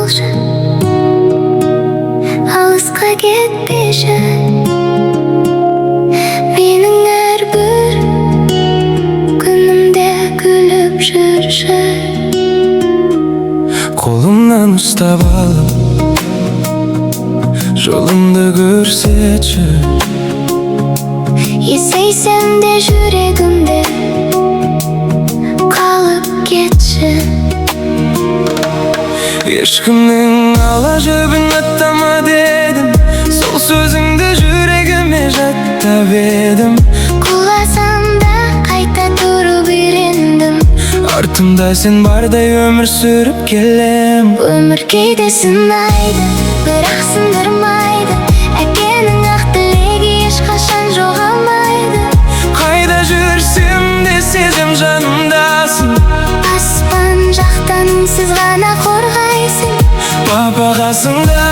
болшы, алысқа кетпеші. Менің әрбір күнімде күліп жүрші. Қолымнан ұстап алып, жолымды көрсетші. Есейсем де жүрегімде қалып кетші. Ешкімнің ала жібін аттама дедім, сол сөзіңді жүрегіме жаттап едім. Құласам да қайта тұрып үйрендім. Артымда сен бардай өмір сүріп келем. Өмір кейде сынайды, бірақ сындырмайды. Әкенің ақ тілегі ешқашан жоғалмайды. Қайда жүрсем де сезім жанымдасың. Аспан жақтан сіз ғана қорғайсың. Папа қасыңда,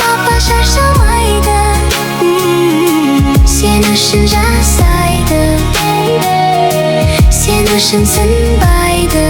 Папа шаршамайды, сен үшін жасайды, сен үшін сынбайды.